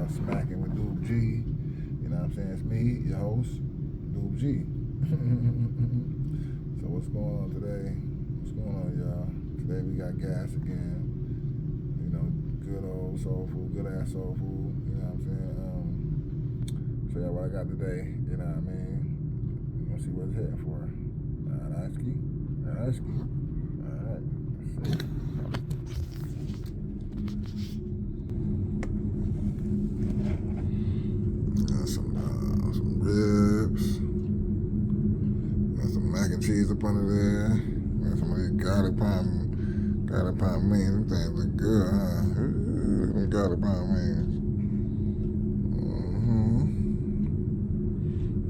Smacking with Doob G. You know what I'm saying? It's me, your host, Doob G. So what's going on today? What's going on, y'all? Today we got G.A.S again. You know, good old soul food, good ass soul food. You know what I'm saying? Show y'all what I got today. You know what I mean? We're gonna see what it's heading for. Alright, ski. Alright, ski. Alright, let's see. Some ribs. Got some mac and cheese up under there. Got some of these garlic palm beans. Them things look good, huh? Them garlic palm beans.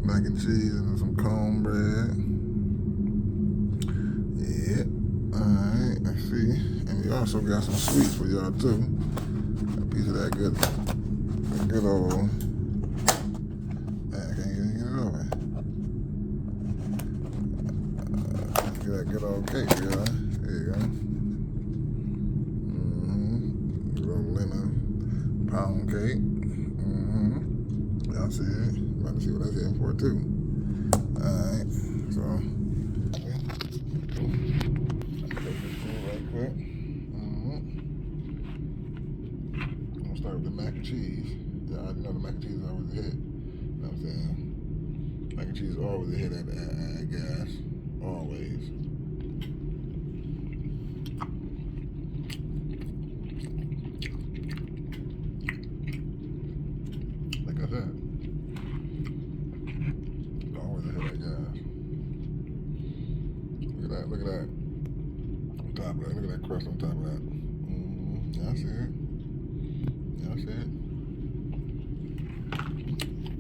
Mac and cheese and some cornbread. Yep. Alright, let's see. And we also got some sweets for y'all too. A piece of that good old. That good old cake, girl. There you go. Good old lemon pound cake. Y'all see it. About to see what that's hitting for too. Alright, so take this food right quick. I'm gonna start with the mac and cheese. Yeah, I know the mac and cheese is always a hit. You know what I'm saying? Mac and cheese is always a hit at G.A.S. Always. Like I said, always a hit at G.A.S. Look at that. On top of that. Look at that crust on top of that. Yeah, I see it. Yeah, I see it.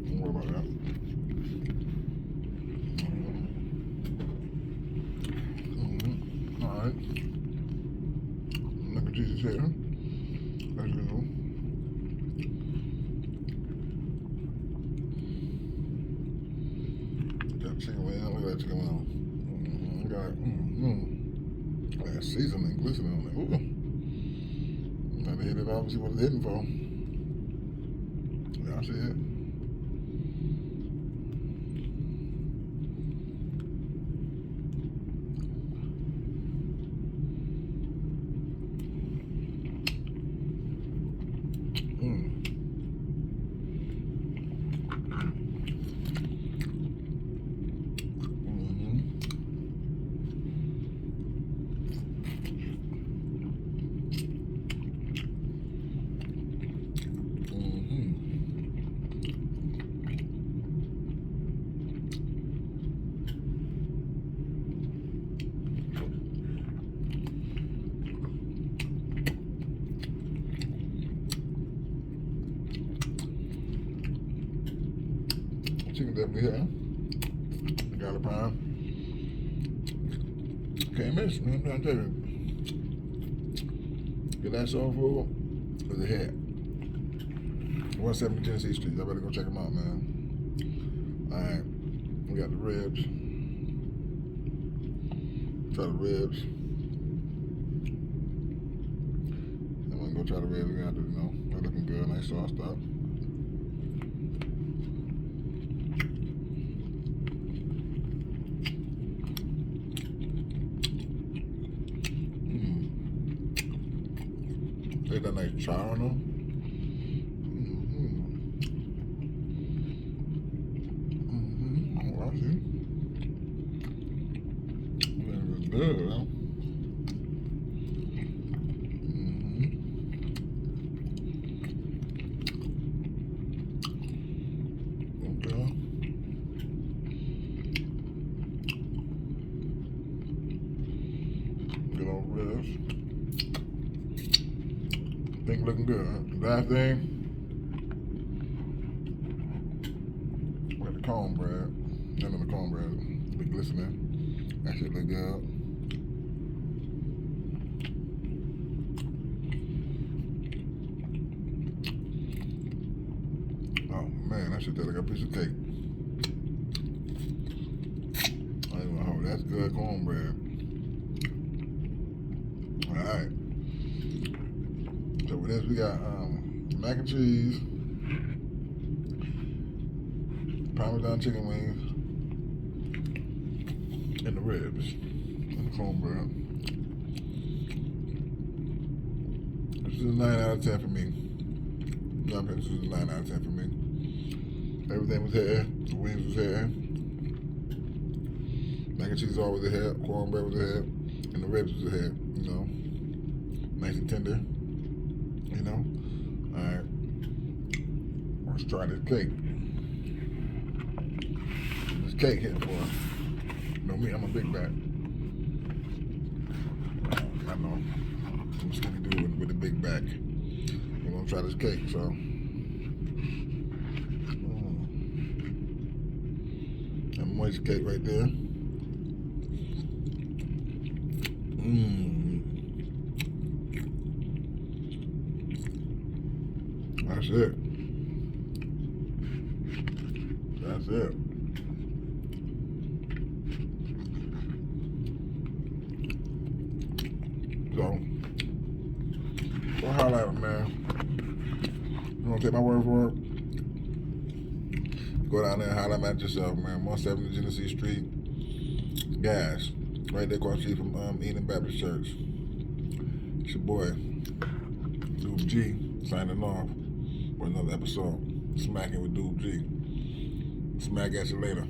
Don't worry about that. Alright. Mac and cheese is here. As usual. Got chicken wing. Look at that chicken wing. Got that seasoning glistening on it. Ooh. Gotta hit it off and see what it's hitting for. Yeah, I see it. Chicken definitely here. Garlic palm. Can't miss, man. I'm trying to tell you. Get that soul food is a hit. 170 Tennessee Street. Y'all better go check them out, man. Alright. We got the ribs. Try the ribs. I'm gonna go try the ribs. We got to, they're looking good. Nice sauce stuff. Take that nice char on them. Oh, I see. That was good, huh? Okay. Good old ribs. Thing looking good, huh? Last thing, we got the cornbread. None of the cornbread be glistening. That shit look good. Oh man, that shit tastes like a piece of cake. I ain't gonna hold. That's good cornbread. All right. So with this, we got mac and cheese, Parmesan chicken wings, and the ribs, and the cornbread. This is a 9 out of 10 for me. This is a 9 out of 10 for me. Everything was here. The wings was here. Mac and cheese always here. Cornbread was here. And the ribs was here. You know, nice and tender. You know. All right. Let's try this cake. This cake hit for us. You know me, I'm a big back. I know. I'm skinny dude with a big back. We're gonna try this cake, so. That moist cake right there. That's it. That's it. So holla at me, man. You wanna take my word for it? Go down there and holla at yourself, man. 170 Genesee Street, G.A.S. Right there across the street from Eden Baptist Church. It's your boy, Doob G, signing off for another episode. Smacking with Doob G. Smack at you later.